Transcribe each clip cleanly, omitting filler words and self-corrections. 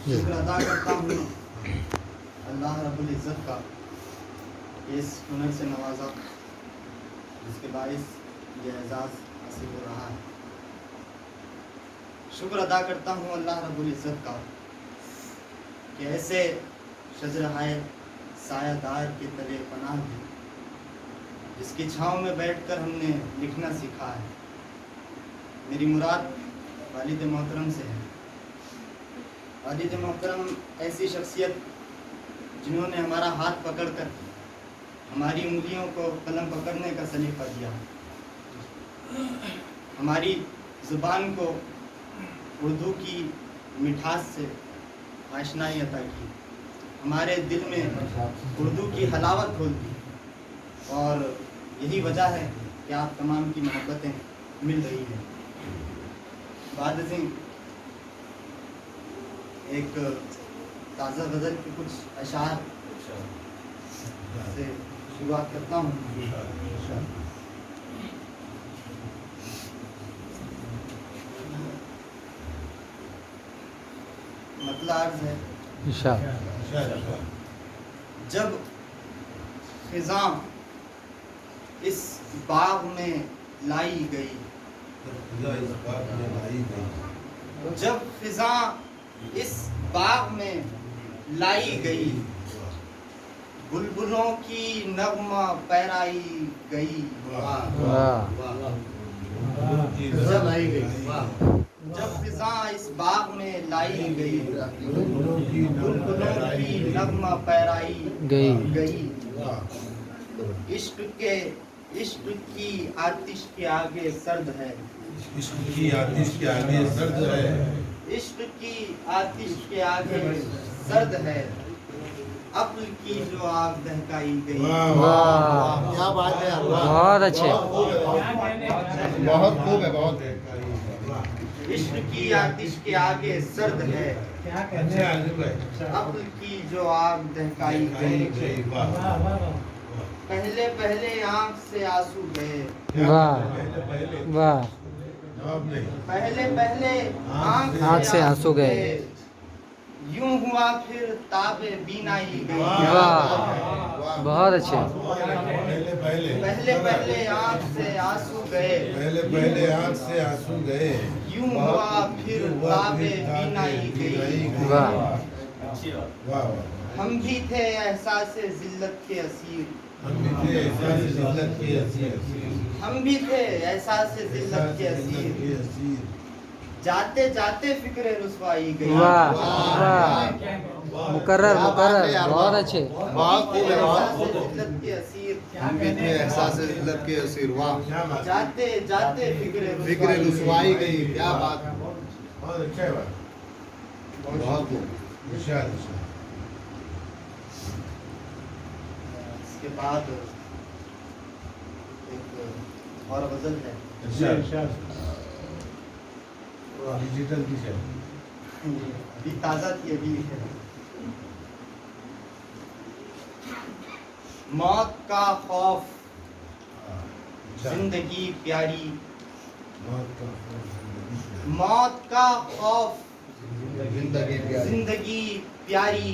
شکر ادا کرتا ہوں اللہ رب العزت کا اس ہنر سے نوازا جس کے باعث یہ اعزاز حاصل ہو رہا ہے. شکر ادا کرتا ہوں اللہ رب العزت کا کہ ایسے شجرہائے سایہ دار کے تلے پناہ دی جس کی چھاؤں میں بیٹھ کر ہم نے لکھنا سیکھا ہے. میری مراد والد محترم سے ہے. والد محترم ایسی شخصیت جنہوں نے ہمارا ہاتھ پکڑ کر ہماری انگلیوں کو قلم پکڑنے کا سلیقہ دیا, ہماری زبان کو اردو کی مٹھاس سے آشنائی عطا کی, ہمارے دل میں اردو کی حلاوت کھول دی, اور یہی وجہ ہے کہ آپ تمام کی محبتیں مل رہی ہیں. بعد ازیں ایک تازہ غزل کے کچھ اشعار سے شروعات کرتا ہوں. مطلع عرض ہے. جب خزاں اس باغ میں لائی گئی, جب خزاں اس باغ میں لائی گئی, بلبلوں کی نغمہ پیرائی گئی. جب خزاں اس باغ میں لائی گئی, بلبلوں کی نغمہ پیرائی گئی. عشق کی آتش کے آگے سرد ہے, عشق کی آتش کے آگے سرد ہے, عشق کی آتش کے آگے سرد ہے, عقل کی جو آگ دہکائی گئی. کیا بات ہے, بہت اچھے, بہت خوب ہے, بہت ہے. عشق کی آتش کے آگے سرد ہے, عقل کی جو آگ دہکائی گئی. پہلے پہلے آنکھ سے آنسو گئے, واہ واہ, پہلے پہلے آنکھ سے آنسو گئے, یوں ہوا پھر تاب بینائی گئی. واہ بہت اچھے, پہلے پہلے آنکھ سے آنسو گئے, پہلے پہلے آنکھ سے آنسو گئے, یوں ہوا پھر تاب بینائی گئی. واہ, ہم بھی تھے احساس ذلت کے اسیر, ہم بھی تھے احساس ذلت کے اسیر, ہم بھی تھے احساس ذلت کے اسیر, جاتے جاتے فکر رسوائی گئی. واہ واہ, مقرر بہت اچھے, بہت خوب ہے, بہت خوب. احساس ذلت کے اسیر, ہم بھی تھے احساس ذلت کے اسیر. واہ, جاتے جاتے فکر رسوائی گئی. کیا بات ہے, بہت اچھا ہے, بہت خوب. اس کے بعد ایک اور غزل ہے, ڈیجیٹل کی ہے, ابھی تازہ تھی ابھی ہے. موت کا خوف زندگی پیاری, موت کا خوف زندگی پیاری,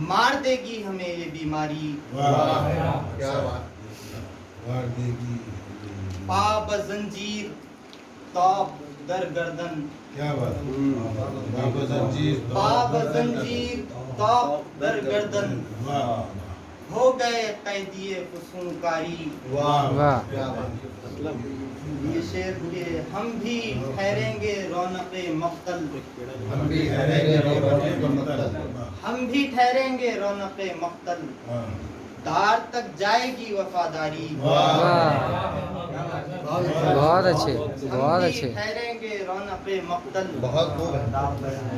مار دے گی ہمیں یہ بیماری. کیا بات, مار دے گی, پا بزنجیر توق در گردن, کیا بات, بابا زنجیر, پا بزنجیر توق در گردن, ہو گئے قیدی فسونکاری. واہ, یہ شعر کے ہم بھی ٹھہریں گے رونق مقتل, ہم بھی ٹھہریں گے رونق مقتل, ہم بھی ٹھہریں گے رونق مقتل, دار تک جائے گی وفاداری. واہ بہت اچھے, بہت اچھے, ٹھہریں گے رونق مقتل, بہت خوب ہے,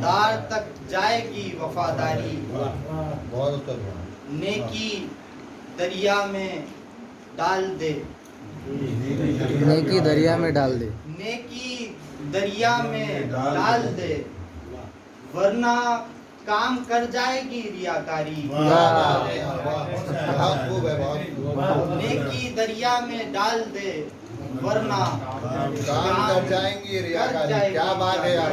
دار تک جائے گی وفاداری. بہت اچھا. نیکی دریا میں ڈال دے, نیکی دریا میں ڈال دے, نیکی دریا میں ڈال دے, ورنہ کام کر جائے گی ریاکاری. بہت خوب ہے, بہت. نیکی دریا میں ڈال دے, ورنہ کام کر جائیں گی ریاکاری. کیا بات ہے یار,